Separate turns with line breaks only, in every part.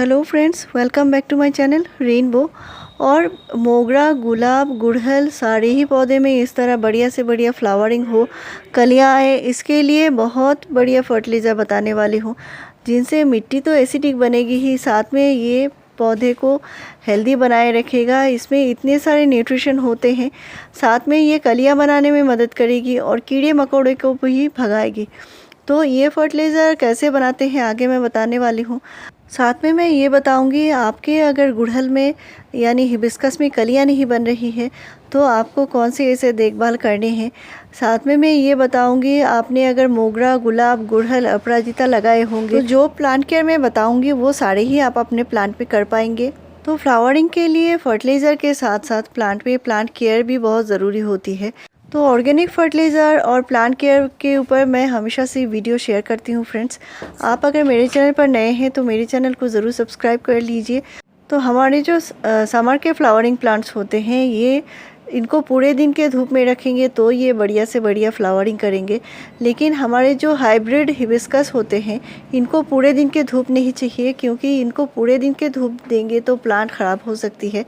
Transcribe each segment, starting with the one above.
Hello friends, welcome back to my channel rainbow. और मोगरा, गुलाब, गुड़हल सारे ही पौधे में इस तरह बढ़िया से बढ़िया फ्लावरिंग हो, कलियाँ आए, इसके लिए बहुत बढ़िया फर्टिलाइज़र बताने वाली हूँ, जिनसे मिट्टी तो एसिडिक बनेगी ही, साथ में ये पौधे को हेल्दी बनाए रखेगा। इसमें इतने सारे न्यूट्रिशन होते हैं, साथ में ये कलियाँ बनाने में मदद करेगी और कीड़े मकोड़े को भी भगाएगी। तो ये फर्टिलाइज़र कैसे बनाते हैं आगे मैं बताने वाली हूँ। साथ में मैं ये बताऊंगी, आपके अगर गुड़हल में यानी हिबिस्कस में कलियां नहीं बन रही है तो आपको कौन से ऐसे देखभाल करने हैं। साथ में मैं ये बताऊंगी, आपने अगर मोगरा, गुलाब, गुड़हल, अपराजिता लगाए होंगे तो जो प्लांट केयर मैं बताऊंगी वो सारे ही आप अपने प्लांट पे कर पाएंगे। तो फ्लावरिंग के लिए फर्टिलाइज़र के साथ साथ प्लांट पे प्लांट केयर भी बहुत ज़रूरी होती है। तो ऑर्गेनिक फर्टिलाइज़र और प्लांट केयर के ऊपर मैं हमेशा से वीडियो शेयर करती हूँ फ्रेंड्स। आप अगर मेरे चैनल पर नए हैं तो मेरे चैनल को ज़रूर सब्सक्राइब कर लीजिए। तो हमारे जो समर के फ्लावरिंग प्लांट्स होते हैं, ये इनको पूरे दिन के धूप में रखेंगे तो ये बढ़िया से बढ़िया फ्लावरिंग करेंगे। लेकिन हमारे जो हाइब्रिड हिबिस्कस होते हैं, इनको पूरे दिन के धूप नहीं चाहिए, क्योंकि इनको पूरे दिन के धूप देंगे तो प्लांट ख़राब हो सकती है,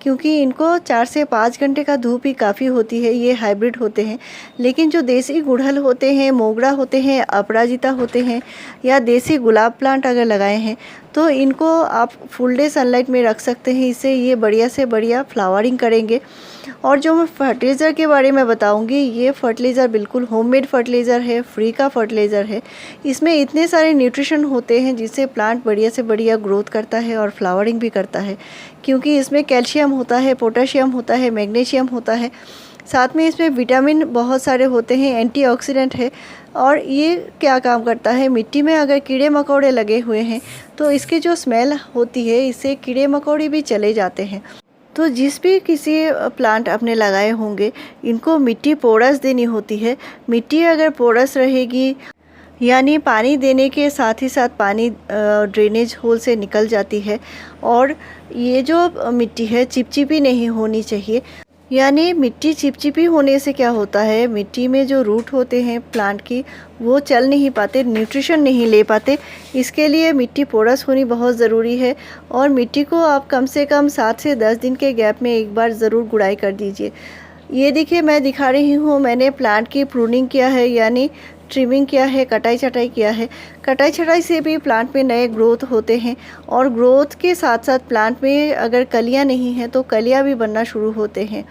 क्योंकि इनको 4 से 5 घंटे का धूप ही काफ़ी होती है। ये हाइब्रिड होते हैं। लेकिन जो देसी गुड़हल होते हैं, मोगरा होते हैं, अपराजिता होते हैं या देसी गुलाब प्लांट अगर लगाए हैं तो इनको आप फुल डे सनलाइट में रख सकते हैं। इससे ये बढ़िया से बढ़िया फ्लावरिंग करेंगे। और जो मैं फर्टिलाइज़र के बारे में बताऊंगी, ये फर्टिलाइज़र बिल्कुल होममेड फर्टिलाइज़र है, फ्री का फर्टिलाइज़र है। इसमें इतने सारे न्यूट्रिशन होते हैं जिससे प्लांट बढ़िया से बढ़िया ग्रोथ करता है और फ्लावरिंग भी करता है, क्योंकि इसमें कैल्शियम होता है, पोटेशियम होता है, मैग्नीशियम होता है, साथ में इसमें विटामिन बहुत सारे होते हैं, एंटीऑक्सीडेंट है। और ये क्या काम करता है, मिट्टी में अगर कीड़े मकोड़े लगे हुए हैं तो इसकी जो स्मेल होती है, इससे कीड़े मकोड़े भी चले जाते हैं। तो जिस भी किसी प्लांट आपने लगाए होंगे, इनको मिट्टी पोरस देनी होती है। मिट्टी अगर पोरस रहेगी यानी पानी देने के साथ ही साथ पानी ड्रेनेज होल से निकल जाती है, और ये जो मिट्टी है चिपचिपी नहीं होनी चाहिए। यानी मिट्टी चिपचिपी होने से क्या होता है, मिट्टी में जो रूट होते हैं प्लांट की, वो चल नहीं पाते, न्यूट्रिशन नहीं ले पाते। इसके लिए मिट्टी पोरस होनी बहुत ज़रूरी है। और मिट्टी को आप कम से कम 7 से 10 दिन के गैप में एक बार ज़रूर गुड़ाई कर दीजिए। ये देखिए, मैं दिखा रही हूँ, मैंने प्लांट की प्रूनिंग किया है, यानी ट्रिमिंग किया है, कटाई छटाई किया है। कटाई छटाई से भी प्लांट में नए ग्रोथ होते हैं, और ग्रोथ के साथ साथ प्लांट में अगर कलियां नहीं हैं तो कलियां भी बनना शुरू होते हैं।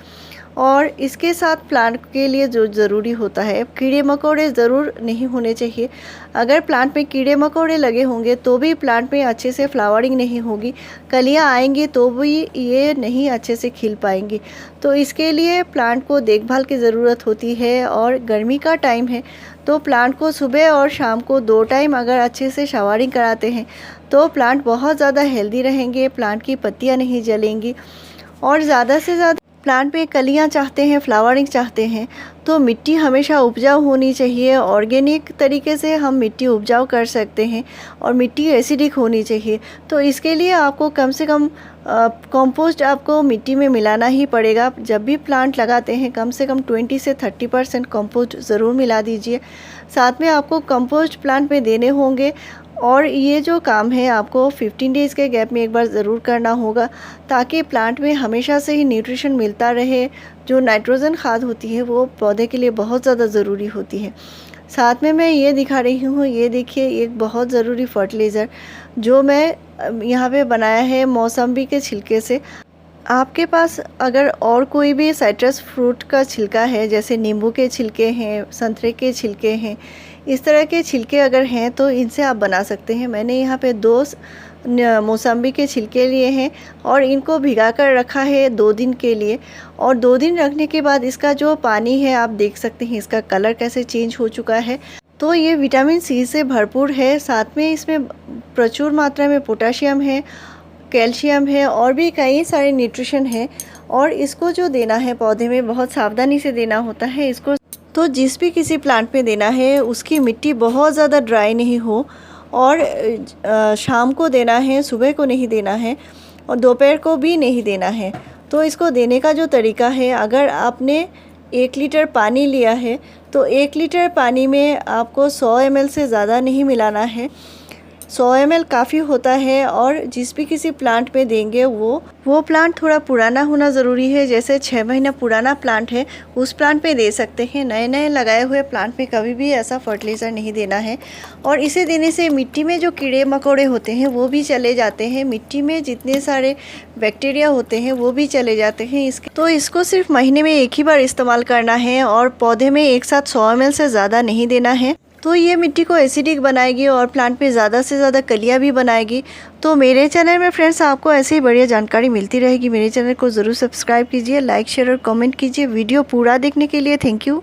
और इसके साथ प्लांट के लिए जो ज़रूरी होता है, कीड़े मकोड़े ज़रूर नहीं होने चाहिए। अगर प्लांट में कीड़े मकोड़े लगे होंगे तो भी प्लांट में अच्छे से फ्लावरिंग नहीं होगी, कलियां आएंगी तो भी ये नहीं अच्छे से खिल पाएंगी। तो इसके लिए प्लांट को देखभाल की ज़रूरत होती है। और गर्मी का टाइम है तो प्लांट को सुबह और शाम को 2 टाइम अगर अच्छे से शावरिंग कराते हैं तो प्लांट बहुत ज़्यादा हेल्दी रहेंगे, प्लांट की पत्तियाँ नहीं जलेंगी। और ज़्यादा से ज़्यादा प्लांट में कलियां चाहते हैं, फ्लावरिंग चाहते हैं, तो मिट्टी हमेशा उपजाऊ होनी चाहिए। ऑर्गेनिक तरीके से हम मिट्टी उपजाऊ कर सकते हैं, और मिट्टी एसिडिक होनी चाहिए। तो इसके लिए आपको कम से कम कंपोस्ट आपको मिट्टी में मिलाना ही पड़ेगा। जब भी प्लांट लगाते हैं कम से कम 20 से 30% कंपोस्ट ज़रूर मिला दीजिए। साथ में आपको कंपोस्ट प्लांट में देने होंगे, और ये जो काम है आपको 15 डेज़ के गैप में एक बार ज़रूर करना होगा, ताकि प्लांट में हमेशा से ही न्यूट्रिशन मिलता रहे। जो नाइट्रोजन खाद होती है वो पौधे के लिए बहुत ज़्यादा ज़रूरी होती है। साथ में मैं ये दिखा रही हूँ, ये देखिए, एक बहुत ज़रूरी फर्टिलाइज़र जो मैं यहाँ पे बनाया है मौसम्बी के छिलके से। आपके पास अगर और कोई भी साइट्रस फ्रूट का छिलका है, जैसे नींबू के छिलके हैं, संतरे के छिलके हैं, इस तरह के छिलके अगर हैं तो इनसे आप बना सकते हैं। मैंने यहाँ पे 2 मौसम्बी के छिलके लिए हैं और इनको भिगा कर रखा है 2 दिन के लिए। और 2 दिन रखने के बाद इसका जो पानी है, आप देख सकते हैं इसका कलर कैसे चेंज हो चुका है। तो ये विटामिन सी से भरपूर है, साथ में इसमें प्रचुर मात्रा में पोटेशियम है, कैल्शियम है, और भी कई सारे न्यूट्रिशन है। और इसको जो देना है पौधे में बहुत सावधानी से देना होता है इसको। तो जिस भी किसी प्लांट में देना है उसकी मिट्टी बहुत ज़्यादा ड्राई नहीं हो, और शाम को देना है, सुबह को नहीं देना है, और दोपहर को भी नहीं देना है। तो इसको देने का जो तरीका है, अगर आपने 1 लीटर पानी लिया है तो 1 लीटर पानी में आपको 100 ml से ज़्यादा नहीं मिलाना है। 100 ml काफ़ी होता है। और जिस भी किसी प्लांट पे देंगे वो प्लांट थोड़ा पुराना होना ज़रूरी है। जैसे 6 महीना पुराना प्लांट है उस प्लांट पे दे सकते हैं। नए नए लगाए हुए प्लांट पे कभी भी ऐसा फर्टिलाइज़र नहीं देना है। और इसे देने से मिट्टी में जो कीड़े मकोड़े होते हैं वो भी चले जाते हैं। मिट्टी में जितने सारे बैक्टीरिया होते हैं वो भी चले जाते हैं। इसको सिर्फ महीने में एक ही बार इस्तेमाल करना है और पौधे में एक साथ 100 ml से ज़्यादा नहीं देना है। तो ये मिट्टी को एसिडिक बनाएगी और प्लांट पे ज़्यादा से ज़्यादा कलियाँ भी बनाएगी। तो मेरे चैनल में फ्रेंड्स आपको ऐसे ही बढ़िया जानकारी मिलती रहेगी। मेरे चैनल को ज़रूर सब्सक्राइब कीजिए, लाइक शेयर और कमेंट कीजिए। वीडियो पूरा देखने के लिए थैंक यू।